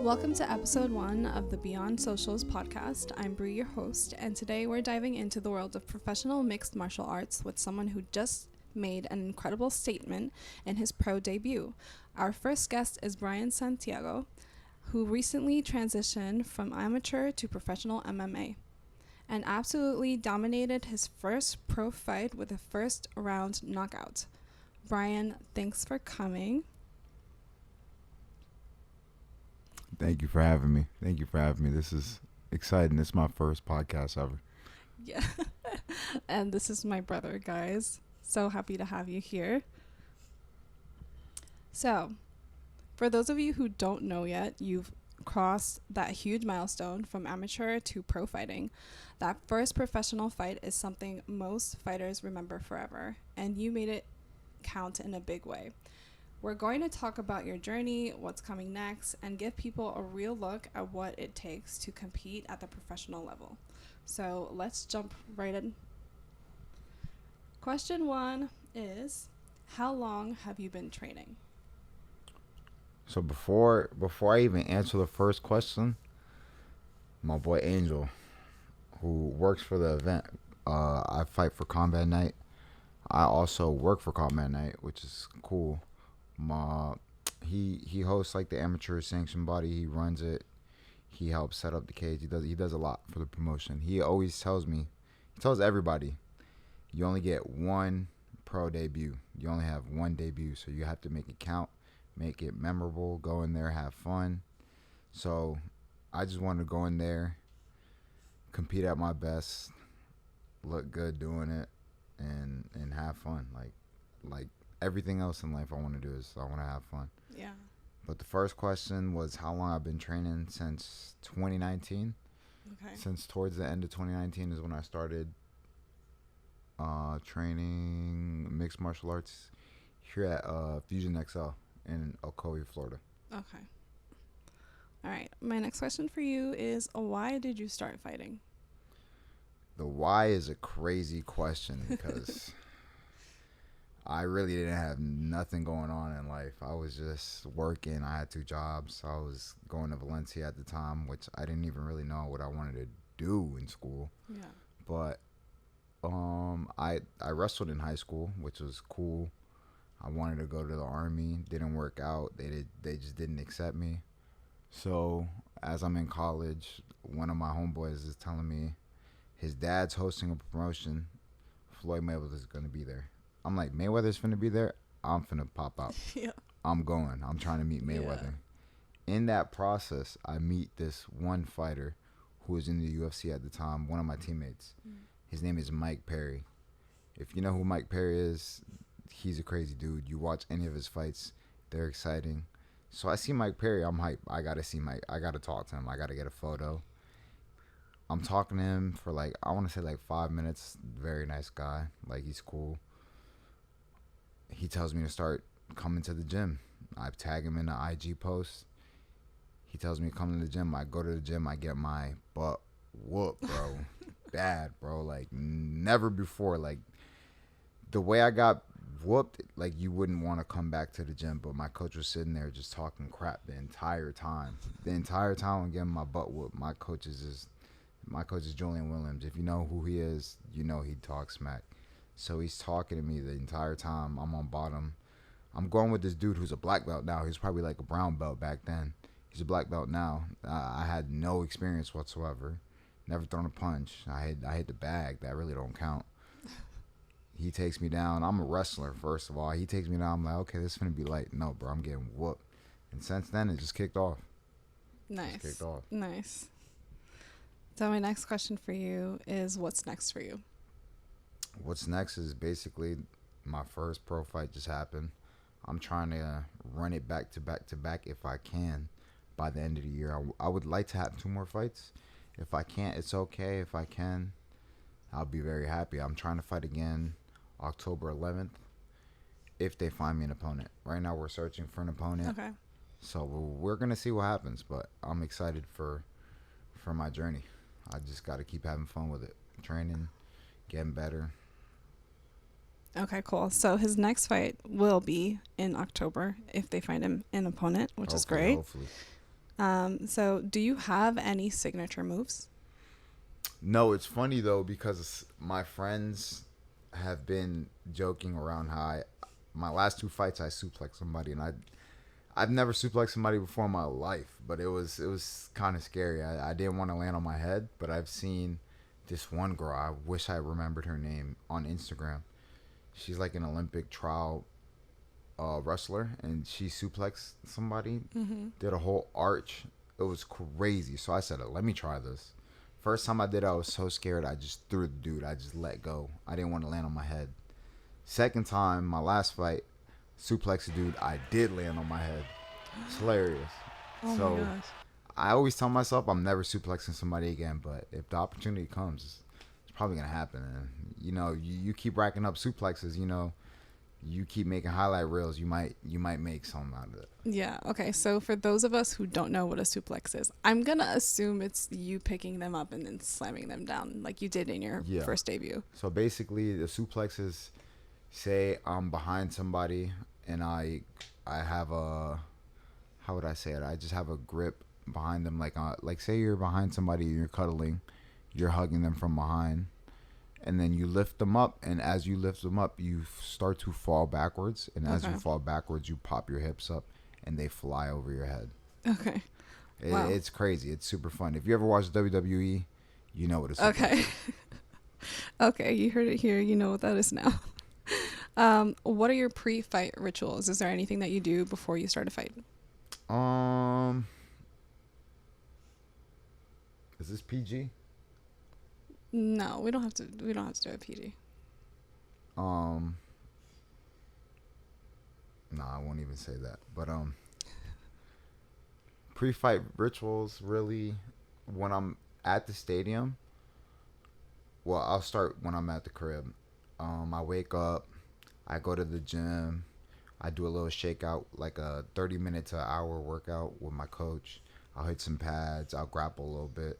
Welcome to episode 1 of the Beyond Socials podcast. I'm Bree, your host, and today we're diving into the world of professional mixed martial arts with someone who just made an incredible statement in his pro debut. Our first guest is Brian Santiago, who recently transitioned from amateur to professional MMA and absolutely dominated his first pro fight with a first round knockout. Brian, thanks for coming. Thank you for having me. This is exciting. This is my first podcast ever. Yeah. And this is my brother, guys. So happy to have you here. So, for those of you who don't know yet, you've crossed that huge milestone from amateur to pro fighting. That first professional fight is something most fighters remember forever, and you made it count in a big way. We're going to talk about your journey, what's coming next, and give people a real look at what it takes to compete at the professional level. So let's jump right in. Question 1 is, how long have you been training? So before I even answer the first question, my boy Angel, who works for the event, I fight for Combat Night. I also work for Combat Night, which is cool. He hosts like the amateur sanction body. He runs it. He helps set up the cage. He does a lot for the promotion. He always tells everybody, you only get one pro debut. You only have one debut, so you have to make it count, make it memorable, go in there, have fun. So I just wanted to go in there, compete at my best, look good doing it, and have fun. Like everything else in life I want to do is I want to have fun. Yeah. But the first question was how long I've been training. Since 2019. Okay. Since towards the end of 2019 is when I started training mixed martial arts here at Fusion XL in Ocoee, Florida. Okay. All right. My next question for you is, why did you start fighting? The why is a crazy question because I really didn't have nothing going on in life. I was just working. I had 2 jobs. I was going to Valencia at the time, which I didn't even really know what I wanted to do in school. Yeah. But I wrestled in high school, which was cool. I wanted to go to the Army. Didn't work out. They just didn't accept me. So as I'm in college, one of my homeboys is telling me his dad's hosting a promotion. Floyd Mayweather's going to be there. I'm like, Mayweather's finna be there? I'm finna pop out. Yeah. I'm going. I'm trying to meet Mayweather. Yeah. In that process, I meet this one fighter who was in the UFC at the time, one of my teammates. His name is Mike Perry. If you know who Mike Perry is, he's a crazy dude. You watch any of his fights, they're exciting. So I see Mike Perry, I'm hyped. I gotta see Mike. I gotta talk to him. I gotta get a photo. I'm talking to him for I want to say 5 minutes. Very nice guy. He's cool. He tells me to start coming to the gym. I tag him in the IG post. He tells me to come to the gym. I go to the gym. I get my butt whooped, bro. Bad, bro. Never before. The way I got whooped, you wouldn't want to come back to the gym. But my coach was sitting there just talking crap the entire time. The entire time I'm getting my butt whooped. My coach is Julian Williams. If you know who he is, you know he talks smack. So he's talking to me the entire time. I'm on bottom. I'm going with this dude who's a black belt now. He's probably a brown belt back then. He's a black belt now. I had no experience whatsoever. Never thrown a punch. I hit the bag. That really don't count. He takes me down. I'm a wrestler, first of all. He takes me down. I'm like, okay, this is going to be light. No, bro, I'm getting whooped. And since then, it just kicked off. Nice. Nice. So my next question for you is, what's next for you? What's next is basically my first pro fight just happened. I'm trying to run it back to back if I can by the end of the year. I would like to have 2 more fights. If I can't, it's okay. If I can, I'll be very happy. I'm trying to fight again October 11th if they find me an opponent. Right now we're searching for an opponent. Okay. So we're going to see what happens, but I'm excited for my journey. I just got to keep having fun with it. Training, getting better. Okay, cool. So his next fight will be in October if they find him an opponent, which is great. Hopefully. So do you have any signature moves? No, it's funny though because my friends have been joking around how my last two fights I suplexed somebody, and I've never suplexed somebody before in my life, but it was kind of scary. I didn't want to land on my head, but I've seen this one girl. I wish I remembered her name on Instagram. She's like an Olympic trial wrestler, and she suplexed somebody, did a whole arch. It was crazy. So I said, let me try this. First time I did it, I was so scared. I just threw the dude. I just let go. I didn't want to land on my head. Second time, my last fight, suplex dude, I did land on my head. It's hilarious. Oh So my gosh. I always tell myself I'm never suplexing somebody again, but if the opportunity comes, it's probably gonna happen. And you keep racking up suplexes. You keep making highlight reels. You might make something out of it. Yeah. Okay. So for those of us who don't know what a suplex is, I'm gonna assume it's you picking them up and then slamming them down like you did in your Yeah. first debut. So basically, the suplexes, say I'm behind somebody and I have a, how would I say it? I just have a grip behind them, like say you're behind somebody and you're cuddling, you're hugging them from behind, and then you lift them up, and as you lift them up, you start to fall backwards, and as you Okay. fall backwards, you pop your hips up, and they fly over your head. Okay. Wow. It's crazy. It's super fun. If you ever watched WWE, you know what it's like. Okay. Okay. You heard it here. You know what that is now. What are your pre-fight rituals? Is there anything that you do before you start a fight? Is this PG? No, we don't have to. We don't have to do a PG. No, I won't even say that. But pre-fight rituals really, when I'm at the stadium. Well, I'll start when I'm at the crib. I wake up, I go to the gym, I do a little shakeout, like a 30 minute to hour workout with my coach. I'll hit some pads, I'll grapple a little bit,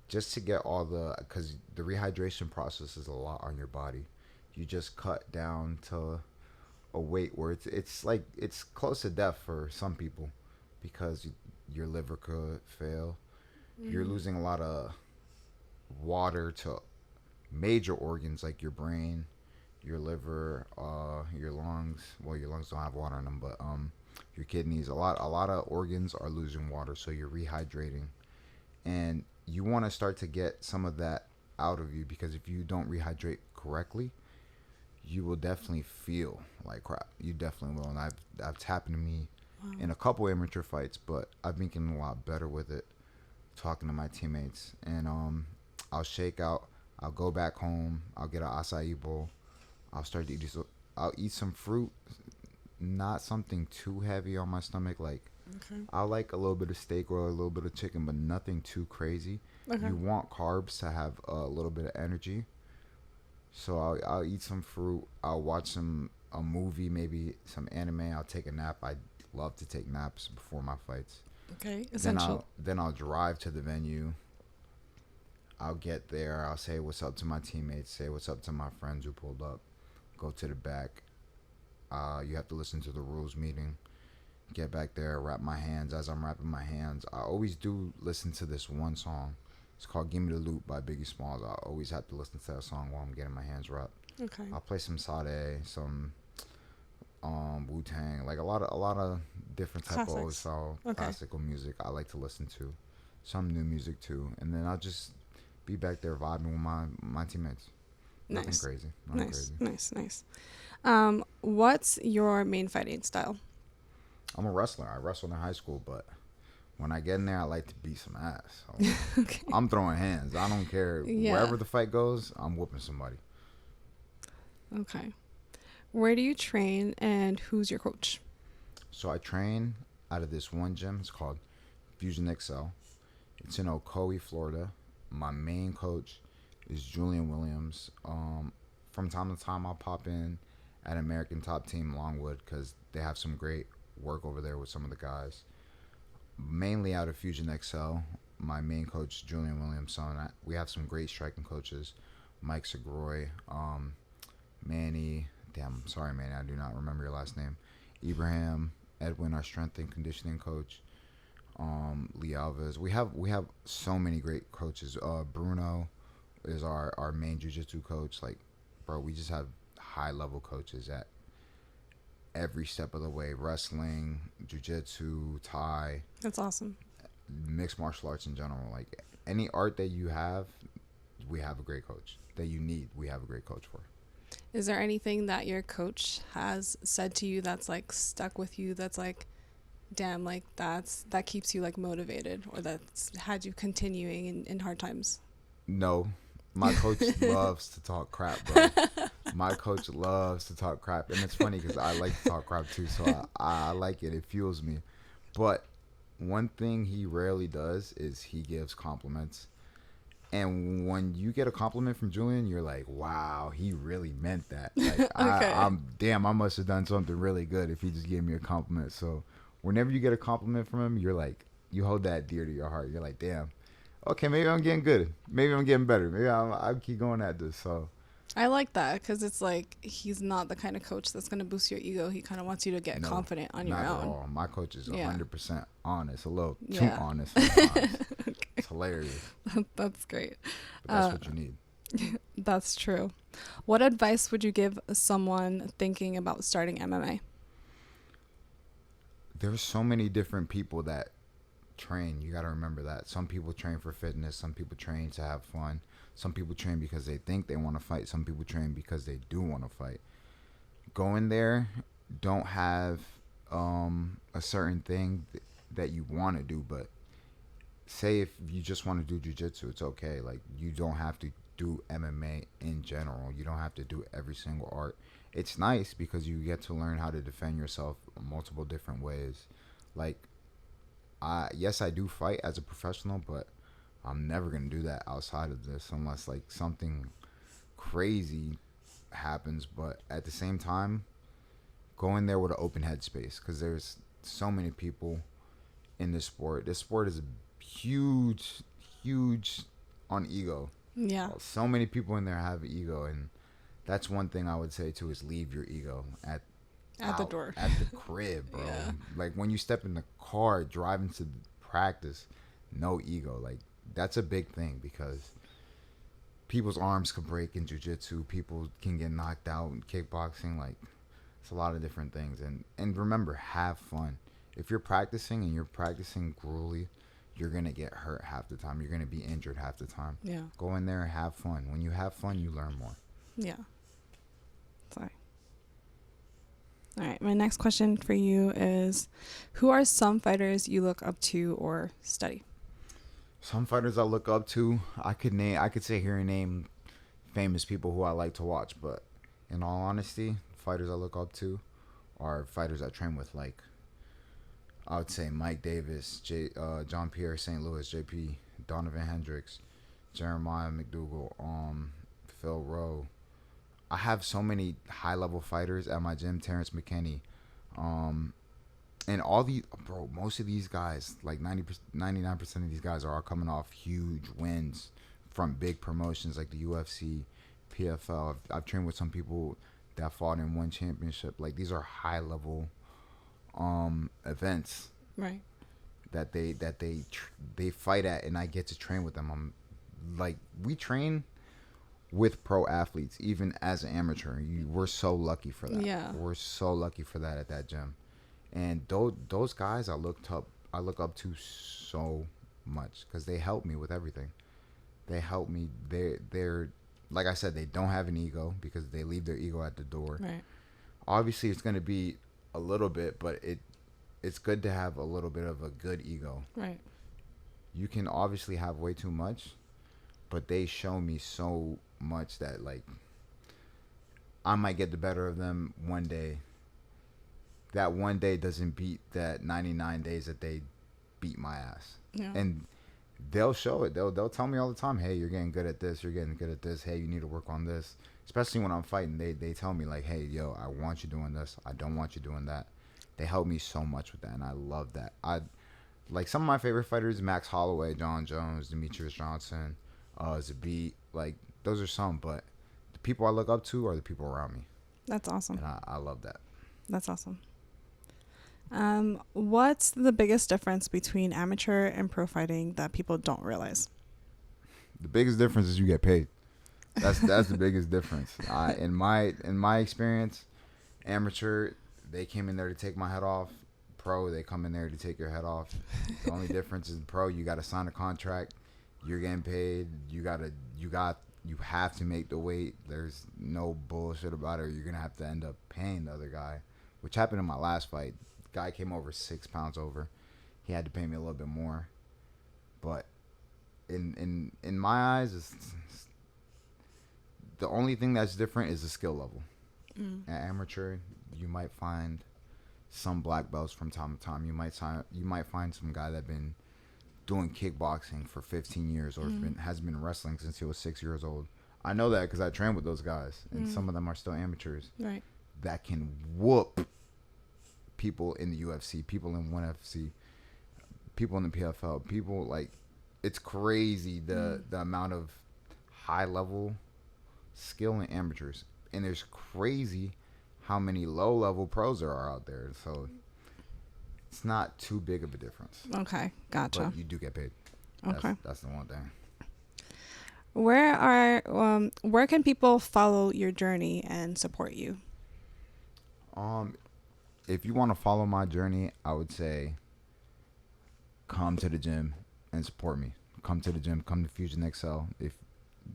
just to get because the rehydration process is a lot on your body. You just cut down to a weight where it's close to death for some people, because your liver could fail. You're losing a lot of water to major organs like your brain, your liver, your lungs. Well, your lungs don't have water in them, but your kidneys. A lot of organs are losing water, so you're rehydrating, and you want to start to get some of that out of you, because if you don't rehydrate correctly, you will definitely feel like crap. You definitely will, and that's happened to me in a couple amateur fights, but I've been getting a lot better with it. Talking to my teammates, and I'll shake out. I'll go back home. I'll get an acai bowl. I'll start to eat. I'll eat some fruit, not something too heavy on my stomach. Like, Okay. I like a little bit of steak or a little bit of chicken, but nothing too crazy. Okay. You want carbs to have a little bit of energy. So I'll eat some fruit. I'll watch a movie, maybe some anime. I'll take a nap. I love to take naps before my fights. Okay. Then Essential. I'll drive to the venue. I'll get there. I'll say what's up to my teammates. Say what's up to my friends who pulled up. Go to the back. You have to listen to the rules meeting. Get back there. Wrap my hands. As I'm wrapping my hands, I always do listen to this one song. It's called "Give Me the Loot" by Biggie Smalls. I always have to listen to that song while I'm getting my hands wrapped. Okay. I'll play some Sade, some Wu Tang, like a lot of different type of old Classics. style Okay. classical music I like to listen to. Some new music too, and then I'll just be back there vibing with my teammates. Nothing Nice. crazy. Nothing Nice. crazy. Nice. What's your main fighting style? I'm a wrestler. I wrestled in high school, but when I get in there, I like to beat some ass. So Okay. I'm throwing hands. I don't care. Yeah. Wherever the fight goes, I'm whooping somebody. Okay. Where do you train and who's your coach? So I train out of this one gym. It's called Fusion Excel. It's in Ocoee, Florida. My main coach is Julian Williams. From time to time, I'll pop in at American Top Team Longwood because they have some great work over there with some of the guys. Mainly out of Fusion XL, my main coach, Julian Williams. We have some great striking coaches. Mike Segroy, Manny. Damn, sorry, Manny, I do not remember your last name. Ibrahim, Edwin, our strength and conditioning coach. Lee Alves. We have so many great coaches. Bruno is our main jiu-jitsu coach. Like, bro, we just have high level coaches at every step of the way. Wrestling, jiu-jitsu, Thai, That's awesome. mixed martial arts in general. Like any art that you have, we have a great coach. That you need, we have a great coach for. Is there anything that your coach has said to you that's like stuck with you, that's like, damn, like that keeps you like motivated, or that's had you continuing in hard times? No, my coach loves to talk crap, bro. My coach loves to talk crap, and it's funny because I like to talk crap too, so I like it. It fuels me. But one thing he rarely does is he gives compliments. And when you get a compliment from Julian, you're like, wow, he really meant that. Like, Okay. I must have done something really good if he just gave me a compliment. So whenever you get a compliment from him, you're like, you hold that dear to your heart. You're like, damn, okay, maybe I'm getting good. Maybe I'm getting better. Maybe I'll keep going at this. So I like that because it's like he's not the kind of coach that's going to boost your ego. He kind of wants you to get no, confident on your not at own. all. My coach is Yeah. 100% honest. A little too Yeah. honest sometimes. It's hilarious. That's great. But that's what you need. That's true. What advice would you give someone thinking about starting MMA? There's so many different people that train. You got to remember that. Some people train for fitness. Some people train to have fun. Some people train because they think they want to fight. Some people train because they do want to fight. Go in there. Don't have a certain thing that you want to do, but say if you just want to do jiu-jitsu, it's okay. Like, you don't have to do MMA in general. You don't have to do every single art. It's nice because you get to learn how to defend yourself multiple different ways. Like, yes, I do fight as a professional, but I'm never going to do that outside of this unless like something crazy happens. But at the same time, go in there with an open headspace because there's so many people in this sport. This sport is huge on ego. Yeah. So many people in there have ego, and that's one thing I would say too is leave your ego at The door. at the crib, bro. Yeah. Like when you step in the car driving to practice, no ego. Like that's a big thing because people's arms could break in jiu-jitsu. People can get knocked out in kickboxing. Like it's a lot of different things. And remember, have fun. If you're practicing and you're practicing gruelly, you're going to get hurt half the time. You're going to be injured half the time. Yeah. Go in there and have fun. When you have fun, you learn more. Yeah. Sorry. All right. My next question for you is, who are some fighters you look up to or study? Some fighters I look up to, I could sit here and name famous people who I like to watch, but in all honesty, fighters I look up to are fighters I train with, like I would say Mike Davis, John Pierre St. Louis, JP, Donovan Hendricks, Jeremiah McDougal, Phil Rowe. I have so many high level fighters at my gym. Terrence McKinney, and all these, bro. Most of these guys, like 99% of these guys, are all coming off huge wins from big promotions like the UFC, PFL. I've trained with some people that fought in one championship. Like these are high level events, Right. that they fight at, and I get to train with them. I'm like, we train with pro athletes even as an amateur. We're so lucky for that. Yeah. We're so lucky for that at that gym. And those guys I look up to so much because they help me with everything. They help me. They're like I said, they don't have an ego because they leave their ego at the door. Right. Obviously it's going to be a little bit, but it's good to have a little bit of a good ego. Right. You can obviously have way too much, but they show me so much that like I might get the better of them one day. That one day doesn't beat that 99 days that they beat my ass. Yeah. And they'll show it. They'll tell me all the time, hey, you're getting good at this. You're getting good at this. Hey, you need to work on this. Especially when I'm fighting, they tell me like, hey, yo, I want you doing this. I don't want you doing that. They help me so much with that, and I love that. Like some of my favorite fighters, Max Holloway, John Jones, Demetrius Johnson, Zabit. Like those are some, but the people I look up to are the people around me. That's awesome. And I love that. That's awesome. What's the biggest difference between amateur and pro fighting that people don't realize? The biggest difference is you get paid. That's the biggest difference. In my experience, amateur, they came in there to take my head off. Pro, they come in there to take your head off. The only difference is pro, you got to sign a contract. You're getting paid. You have to make the weight. There's no bullshit about it. Or you're gonna have to end up paying the other guy, which happened in my last fight. Guy came over 6 pounds over. He had to pay me a little bit more, but in my eyes, the only thing that's different is the skill level. At amateur, you might find some black belts from time to time. You might find some guy that been doing kickboxing for 15 years or has been wrestling since he was 6 years old. I know that because I train with those guys, and some of them are still amateurs. Right. That can whoop people in the UFC, people in 1FC, people in the PFL, people like, it's crazy the amount of high level skill in amateurs, and there's crazy how many low level pros there are out there. So it's not too big of a difference. Okay, gotcha. But you do get paid. That's the one thing. Where can people follow your journey and support you? If you want to follow my journey, I would say come to the gym and support me. Come to the gym. Come to Fusion XL. If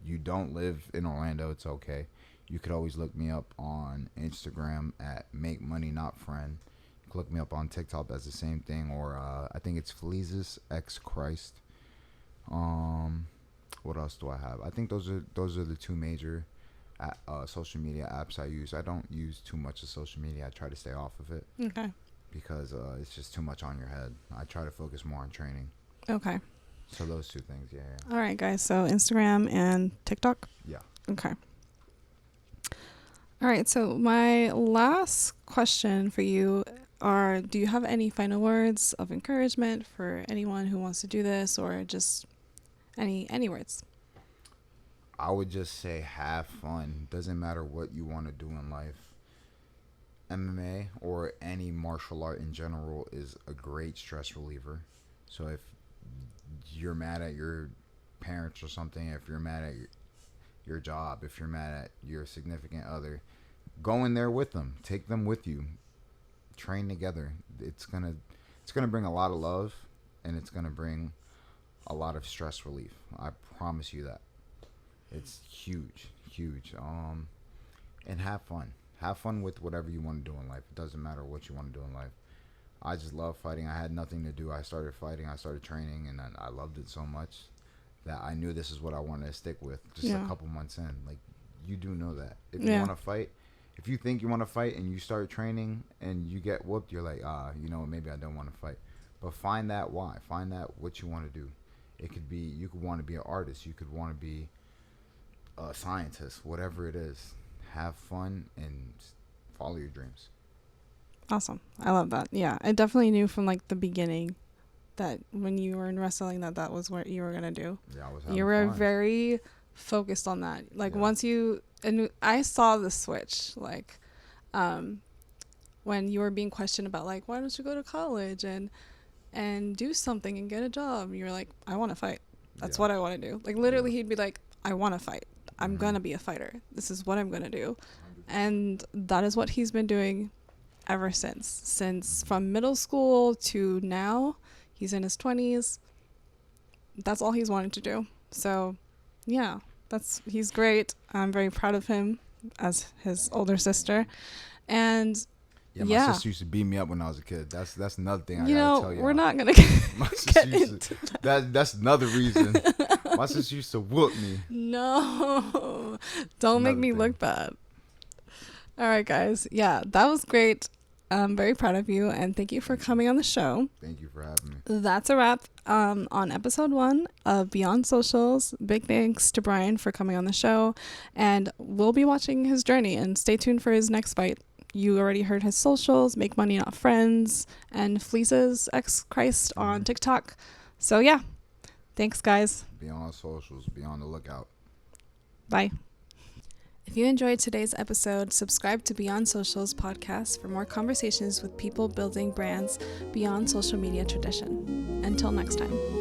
you don't live in Orlando, it's okay. You could always look me up on Instagram at Make Money Not Friend. You can look me up on TikTok. That's the same thing. Or I think it's Fleezus X Christ. What else do I have? I think those are the two major social media apps I use. I don't use too much of social media. I try to stay off of it. Okay. Because it's just too much on your head. I try to focus more on training. Okay. So those two things, yeah. All right, guys. So Instagram and TikTok? Yeah. Okay. All right. So my last question for you do you have any final words of encouragement for anyone who wants to do this, or just any words? I would just say have fun. Doesn't matter what you want to do in life. MMA or any martial art in general is a great stress reliever. So if you're mad at your parents or something, if you're mad at your job, if you're mad at your significant other, go in there with them. Take them with you. Train together. It's gonna bring a lot of love, and it's gonna bring a lot of stress relief. I promise you that. It's huge. And have fun. Have fun with whatever you want to do in life. It doesn't matter what you want to do in life. I just love fighting. I had nothing to do. I started fighting. I started training, and I loved it so much that I knew this is what I wanted to stick with. Just a couple months in, like, you do know that if you want to fight, if you think you want to fight and you start training and you get whooped, you're like, maybe I don't want to fight. But find that why. Find that what you want to do. It could be you could want to be an artist. You could want to be a scientist. Whatever it is, have fun and follow your dreams. Awesome. I love that. Yeah, I definitely knew from like the beginning that when you were in wrestling that was what you were gonna do. Yeah, I was having You were fun. very focused on that. Like once and I saw the switch. Like, when you were being questioned about like, why don't you go to college and do something and get a job? You were like, I want to fight. That's what I want to do. Like literally, he'd be like, I want to fight. I'm gonna be a fighter. This is what I'm gonna do, and that is what he's been doing ever since from middle school to now. He's in his 20s. That's all he's wanted to do. So yeah, he's great. I'm very proud of him as his older sister. And my sister used to beat me up when I was a kid. That's another thing I gotta tell you. We're not gonna get into that's another reason. My sister used to whoop me. No, don't make me look bad. All right, guys. Yeah, that was great. I'm very proud of you, and thank you for coming on the show. Thank you for having me. That's a wrap on episode 1 of Beyond Socials. Big thanks to Brian for coming on the show, and we'll be watching his journey, and stay tuned for his next fight. You already heard his socials, Make Money Not Friends, and Fleeces X Christ on TikTok. So yeah, thanks guys. Beyond Socials, be on the lookout. Bye. If you enjoyed today's episode, subscribe to Beyond Social's podcast for more conversations with people building brands beyond social media tradition. Until next time.